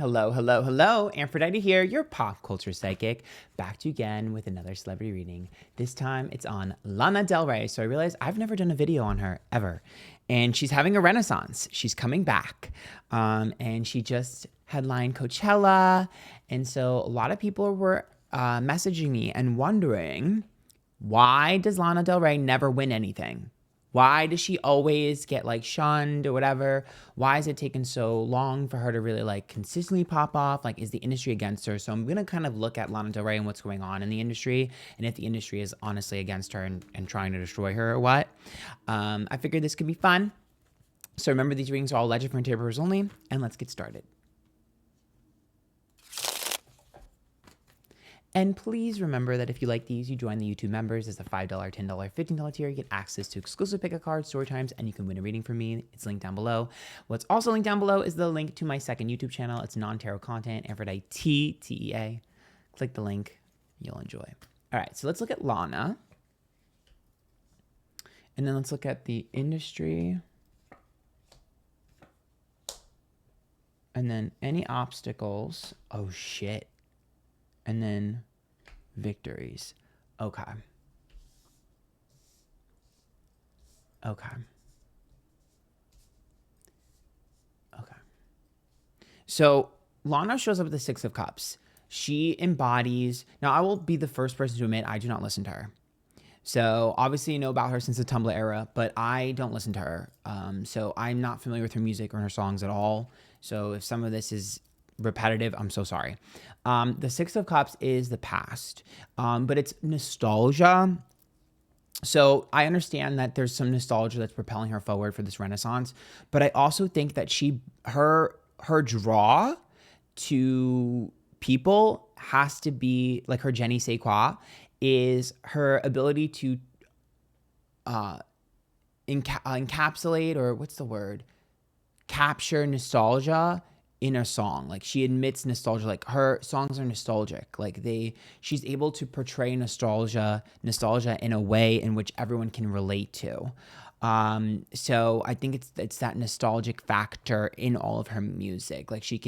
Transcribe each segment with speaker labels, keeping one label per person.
Speaker 1: Hello, hello, hello. Antphrodite here, your pop culture psychic, back to you again with another celebrity reading. This time it's on Lana Del Rey. So I realized I've never done a video on her ever. And she's having a renaissance. She's coming back. And she just headlined Coachella. And so a lot of people were messaging me and wondering, why does Lana Del Rey never win anything? Why does she always get like shunned or whatever? Why is it taking so long for her to really like consistently pop off? Like, is the industry against her? So I'm going to kind of look at Lana Del Rey and what's going on in the industry, and if the industry is honestly against her and trying to destroy her or what. I figured this could be fun. So remember, these readings are all legend for interpreters only, and let's get started. And please remember that if you like these, you join the YouTube members. It's a $5, $10, $15 tier. You get access to exclusive pick a card, story times, and you can win a reading from me. It's linked down below. What's also linked down below is the link to my second YouTube channel. It's non-tarot content, Antphrodite, T-E-A. Click the link. You'll enjoy. All right, so let's look at Lana. And then let's look at the industry. And then any obstacles. Oh, shit. And then victories. Okay. Okay. Okay. So Lana shows up with the Six of Cups. She embodies, now I will be the first person to admit I do not listen to her. So obviously you know about her since the Tumblr era, but I don't listen to her. So I'm not familiar with her music or her songs at all. So if some of this is repetitive, I'm so sorry. The Six of Cups is the past, but it's nostalgia. So I understand that there's some nostalgia that's propelling her forward for this renaissance, but I also think that her draw to people has to be like her je ne sais quoi, is her ability to encapsulate, or what's the word? Capture nostalgia in a song. Like, she admits nostalgia, like her songs are nostalgic. Like she's able to portray nostalgia in a way in which everyone can relate to. So I think it's that nostalgic factor in all of her music. Like, she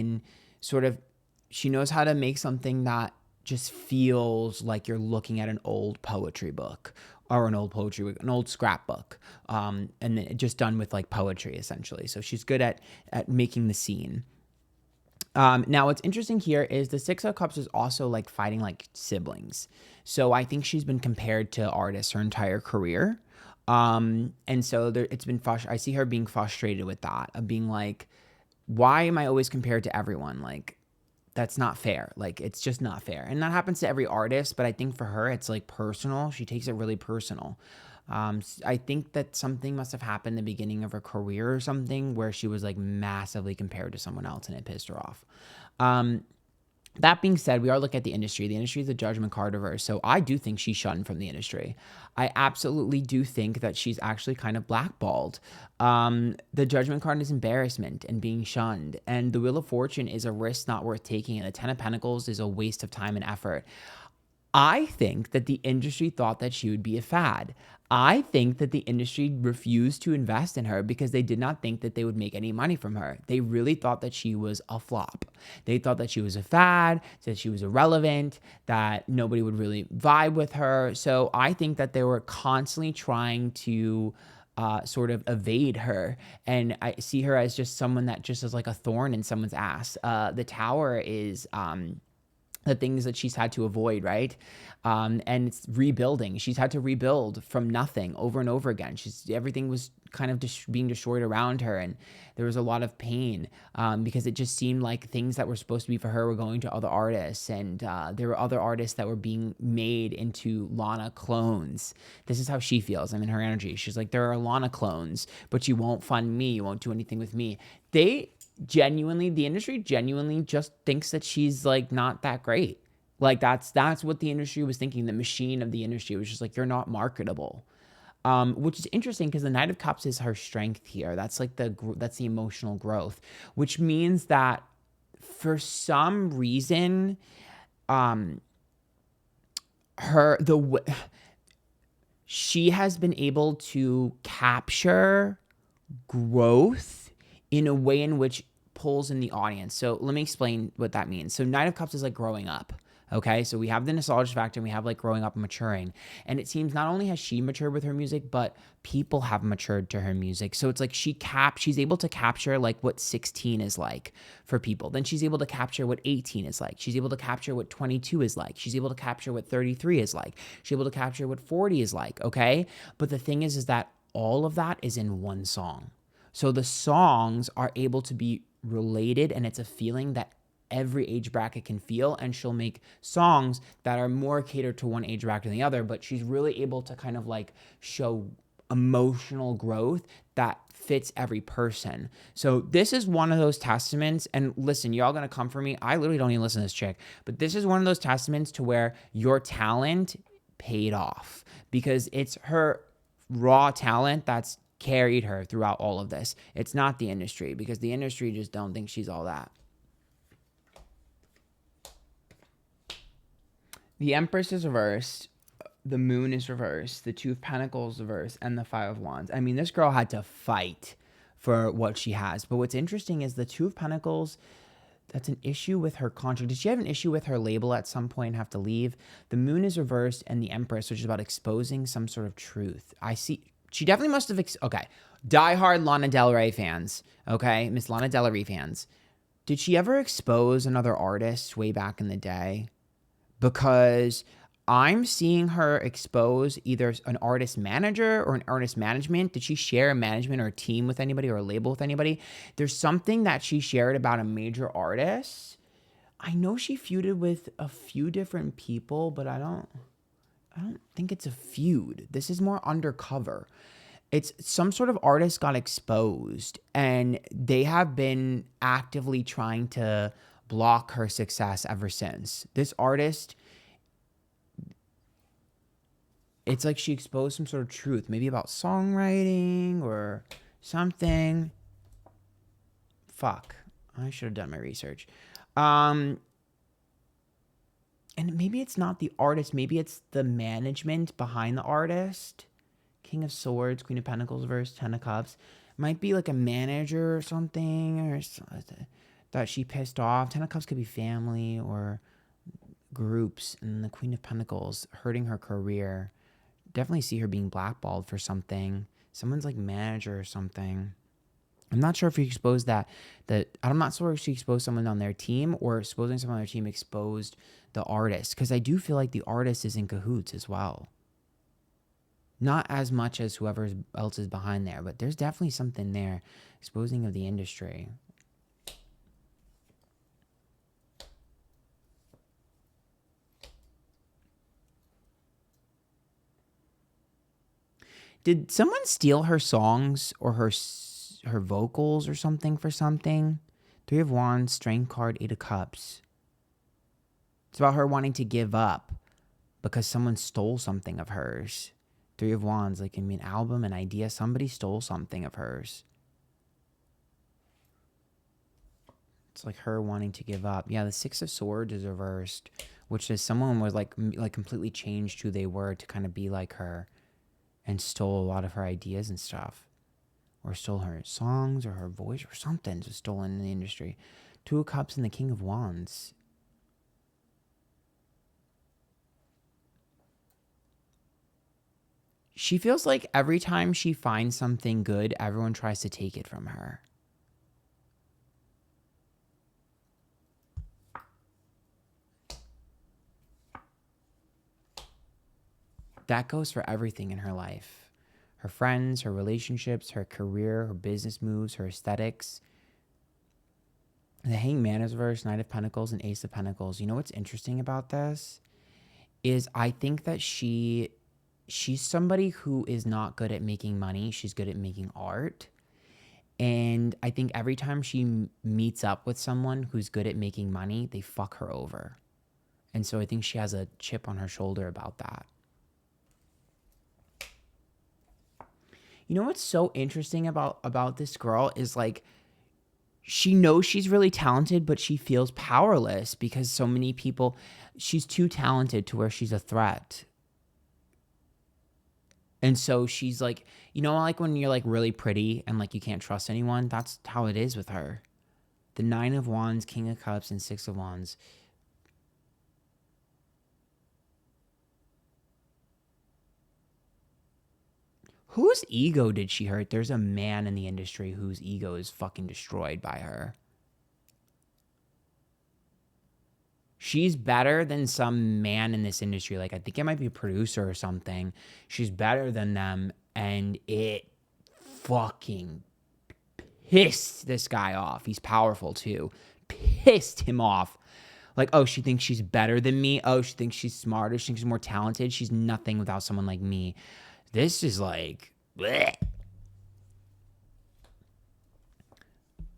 Speaker 1: knows how to make something that just feels like you're looking at an old poetry book, or an old scrapbook, and then just done with like poetry essentially. So she's good at making the scene. Now what's interesting here is the Six of Cups is also like fighting like siblings. So I think she's been compared to artists her entire career. And so I see her being frustrated with that, of being like, why am I always compared to everyone? Like, that's not fair. Like, it's just not fair. And that happens to every artist, but I think for her, it's like personal. She takes it really personal. I think that something must have happened in the beginning of her career or something where she was like massively compared to someone else and it pissed her off. That being said, we are looking at the industry. The industry is a judgment card reverse. So I do think she's shunned from the industry. I absolutely do think that she's actually kind of blackballed. The judgment card is embarrassment and being shunned. And the Wheel of Fortune is a risk not worth taking. And the Ten of Pentacles is a waste of time and effort. I think that the industry thought that she would be a fad. I think that the industry refused to invest in her because they did not think that they would make any money from her. They really thought that she was a flop. They thought that she was a fad, that she was irrelevant, that nobody would really vibe with her. So I think that they were constantly trying to sort of evade her. And I see her as just someone that just is like a thorn in someone's ass. The Tower is the things that she's had to avoid, right? And it's rebuilding. She's had to rebuild from nothing over and over again. Everything was kind of being destroyed around her, and there was a lot of pain because it just seemed like things that were supposed to be for her were going to other artists, and there were other artists that were being made into Lana clones. This is how she feels. I'm in her energy. She's like, there are Lana clones, but you won't fund me. You won't do anything with me. The industry genuinely just thinks that she's like not that great. Like, that's what the industry was thinking. The machine of the industry was just like, you're not marketable. Which is interesting because the Knight of Cups is her strength here. That's like that's the emotional growth, which means that for some reason, she has been able to capture growth in a way in which pulls in the audience. So let me explain what that means. So Knight of Cups is like growing up. Okay, so we have the nostalgia factor and we have like growing up and maturing. And it seems not only has she matured with her music, but people have matured to her music. So it's like she's able to capture like what 16 is like for people. Then she's able to capture what 18 is like. She's able to capture what 22 is like. She's able to capture what 33 is like. She's able to capture what 40 is like, okay? But the thing is that all of that is in one song. So the songs are able to be related, and it's a feeling that every age bracket can feel, and she'll make songs that are more catered to one age bracket than the other, but she's really able to kind of like show emotional growth that fits every person. So this is one of those testaments, and listen, y'all gonna come for me. I literally don't even listen to this chick, but this is one of those testaments to where your talent paid off, because it's her raw talent that's carried her throughout all of this. It's not the industry, because the industry just don't think she's all that. The Empress is reversed, the Moon is reversed, the Two of Pentacles reversed, and the Five of Wands. I mean, this girl had to fight for what she has. But what's interesting is the Two of Pentacles, that's an issue with her contract. Did she have an issue with her label at some point and have to leave? The Moon is reversed, and the Empress, which is about exposing some sort of truth. I see. She definitely must have, okay, diehard Lana Del Rey fans, okay, Miss Lana Del Rey fans. Did she ever expose another artist way back in the day? Because I'm seeing her expose either an artist manager or an artist management. Did she share a management or a team with anybody or a label with anybody? There's something that she shared about a major artist. I know she feuded with a few different people, but I don't think it's a feud. This is more undercover. It's some sort of artist got exposed, and they have been actively trying to block her success ever since. This artist, it's like she exposed some sort of truth, maybe about songwriting or something. Fuck, I should have done my research. And maybe it's not the artist, maybe it's the management behind the artist. King of Swords, Queen of Pentacles versus Ten of Cups. Might be like a manager or something, or that she pissed off. Ten of Cups could be family or groups, and the Queen of Pentacles hurting her career. Definitely see her being blackballed for something. Someone's like manager or something. I'm not sure if he exposed that I'm not sure if she exposed someone on their team, or exposing someone on their team exposed the artist, because I do feel like the artist is in cahoots as well. Not as much as whoever else is behind there, but there's definitely something there. Exposing of the industry. Did someone steal her songs or her vocals or something for something? Three of Wands, Strength card, Eight of Cups. It's about her wanting to give up because someone stole something of hers. Three of Wands, like an album, an idea. Somebody stole something of hers. It's like her wanting to give up. Yeah, the Six of Swords is reversed, which is someone was like completely changed who they were to kind of be like her, and stole a lot of her ideas and stuff, or stole her songs or her voice or something, just stolen in the industry. Two of Cups and the King of Wands. She feels like every time she finds something good, everyone tries to take it from her. That goes for everything in her life. Her friends, her relationships, her career, her business moves, her aesthetics. The Hangman is reversed, Knight of Pentacles and Ace of Pentacles. You know what's interesting about this? Is I think that she's somebody who is not good at making money. She's good at making art. And I think every time she meets up with someone who's good at making money, they fuck her over. And so I think she has a chip on her shoulder about that. You know what's so interesting about this girl is like, she knows she's really talented, but she feels powerless because so many people, she's too talented to where she's a threat. And so she's like, you know, like when you're like really pretty and like you can't trust anyone, that's how it is with her. The Nine of Wands, King of Cups, and Six of Wands. Whose ego did she hurt? There's a man in the industry whose ego is fucking destroyed by her. She's better than some man in this industry. Like, I think it might be a producer or something. She's better than them. And it fucking pissed this guy off. He's powerful too. Pissed him off. Like, oh, she thinks she's better than me. Oh, she thinks she's smarter. She thinks she's more talented. She's nothing without someone like me. This is like, bleh.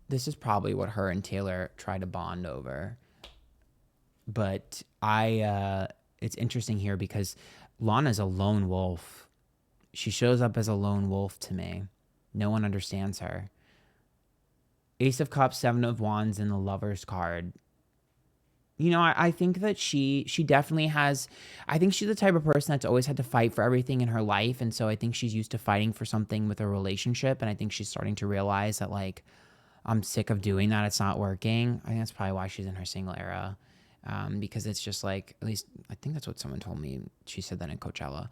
Speaker 1: This is probably what her and Taylor tried to bond over. But it's interesting here because Lana's a lone wolf. She shows up as a lone wolf to me. No one understands her. Ace of Cups, Seven of Wands, and the Lover's card. You know, I think that she definitely has, I think she's the type of person that's always had to fight for everything in her life. And so I think she's used to fighting for something with a relationship. And I think she's starting to realize that, like, I'm sick of doing that. It's not working. I think that's probably why she's in her single era. Because it's just like, at least I think that's what someone told me. She said that in Coachella.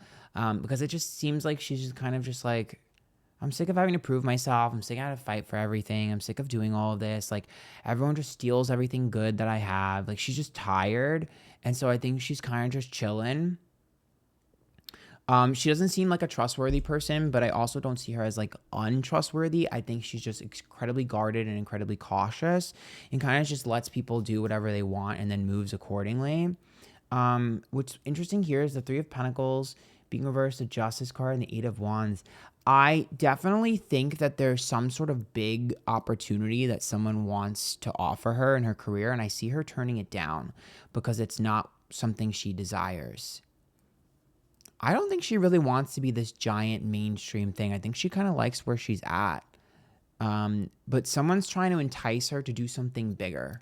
Speaker 1: Because it just seems like she's just kind of just like, I'm sick of having to prove myself. I'm sick of having to fight for everything. I'm sick of doing all of this. Like, everyone just steals everything good that I have. Like, she's just tired. And so I think she's kind of just chilling. She doesn't seem like a trustworthy person, but I also don't see her as like untrustworthy. I think she's just incredibly guarded and incredibly cautious and kind of just lets people do whatever they want and then moves accordingly. What's interesting here is the Three of Pentacles being reversed, the Justice card, and the Eight of Wands. I definitely think that there's some sort of big opportunity that someone wants to offer her in her career, and I see her turning it down because it's not something she desires. I don't think she really wants to be this giant mainstream thing. I think she kind of likes where she's at. But someone's trying to entice her to do something bigger.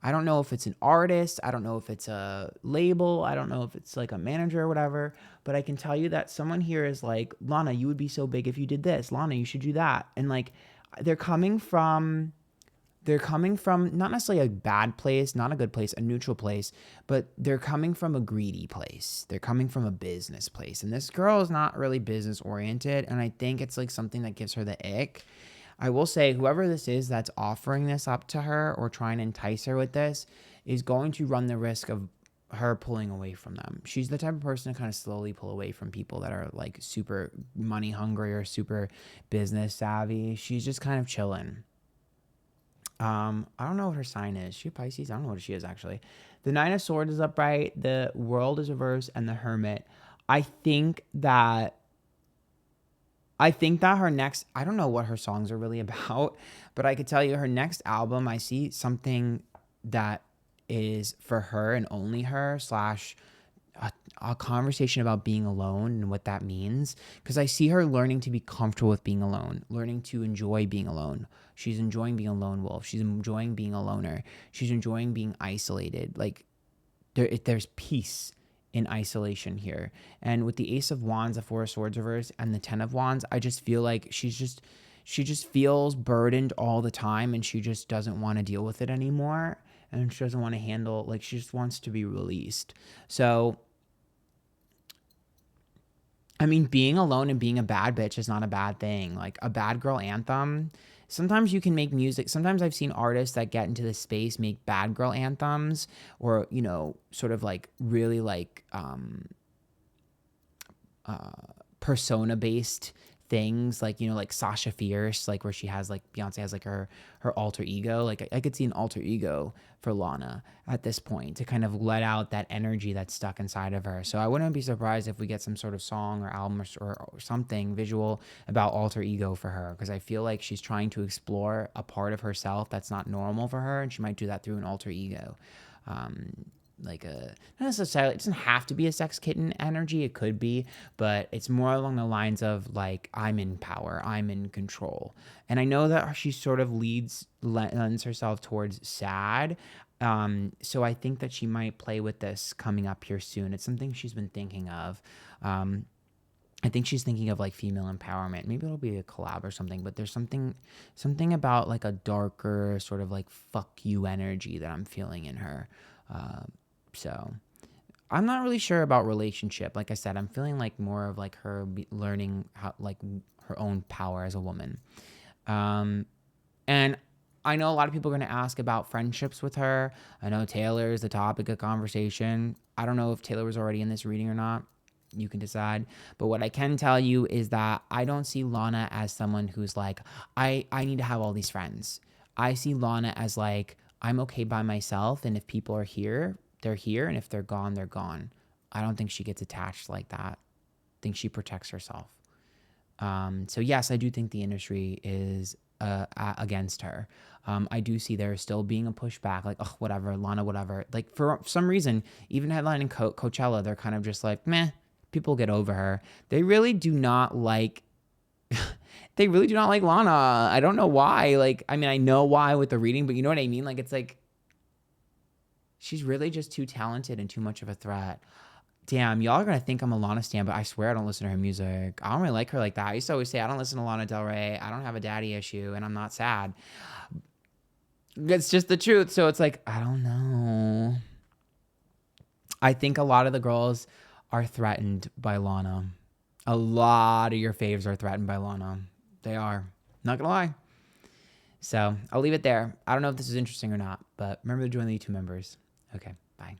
Speaker 1: I don't know if it's an artist. I don't know if it's a label. I don't know if it's like a manager or whatever. But I can tell you that someone here is like, Lana, you would be so big if you did this. Lana, you should do that. And like, they're coming from not necessarily a bad place, not a good place, a neutral place, but they're coming from a greedy place. They're coming from a business place. And this girl is not really business oriented. And I think it's like something that gives her the ick. I will say, whoever this is that's offering this up to her or trying to entice her with this is going to run the risk of her pulling away from them. She's the type of person to kind of slowly pull away from people that are like super money hungry or super business savvy. She's just kind of chilling. I don't know what her sign is. Is she a Pisces? I don't know what she is actually. The Nine of Swords is upright. The World is reversed, and the Hermit. I think that her next, I don't know what her songs are really about, but I could tell you her next album, I see something that is for her and only her slash a conversation about being alone and what that means. Because I see her learning to be comfortable with being alone, learning to enjoy being alone. She's enjoying being a lone wolf. She's enjoying being a loner. She's enjoying being isolated. Like there's peace in isolation here. And with the Ace of Wands, the Four of Swords reversed, and the Ten of Wands, I just feel like she just feels burdened all the time, and she just doesn't want to deal with it anymore. And she doesn't want to handle, like, she just wants to be released. So, I mean, being alone and being a bad bitch is not a bad thing. Like, a bad girl anthem, sometimes you can make music. Sometimes I've seen artists that get into this space make bad girl anthems or, you know, sort of like really like persona based things, like, you know, like Sasha Fierce, like where she has like Beyonce has like her alter ego. Like I could see an alter ego for Lana at this point to kind of let out that energy that's stuck inside of her. So I wouldn't be surprised if we get some sort of song or album or something visual about alter ego for her, because I feel like she's trying to explore a part of herself that's not normal for her, and she might do that through an alter ego. Like a, not necessarily, it doesn't have to be a sex kitten energy, it could be, but it's more along the lines of like, I'm in power, I'm in control. And I know that she sort of lends herself towards sad, so I think that she might play with this coming up here soon. It's something she's been thinking of. I think she's thinking of like female empowerment. Maybe it'll be a collab or something, but there's something about like a darker sort of like fuck you energy that I'm feeling in her. Uh, so I'm not really sure about relationship. Like I said, I'm feeling like more of like her learning how like her own power as a woman. Um, and I know a lot of people are going to ask about friendships with her. I know Taylor is the topic of conversation. I don't know if Taylor was already in this reading or not. You can decide. But what I can tell you is that I don't see Lana as someone who's like, I need to have all these friends. I see Lana as like, I'm okay by myself. And if people are here, they're here. And if they're gone, they're gone. I don't think she gets attached like that. I think she protects herself. So yes, I do think the industry is against her. I do see there still being a pushback, like, oh, whatever, Lana, whatever. Like, for some reason, even headlining Coachella, they're kind of just like, meh, people get over her. They really do not like, they really do not like Lana. I don't know why. Like, I mean, I know why with the reading, but you know what I mean? Like, it's like, she's really just too talented and too much of a threat. Damn, y'all are gonna think I'm a Lana stan, but I swear I don't listen to her music. I don't really like her like that. I used to always say I don't listen to Lana Del Rey. I don't have a daddy issue, and I'm not sad. It's just the truth. So it's like, I don't know. I think a lot of the girls are threatened by Lana. A lot of your faves are threatened by Lana. They are. Not gonna lie. So I'll leave it there. I don't know if this is interesting or not, but remember to join the YouTube members. Okay, bye.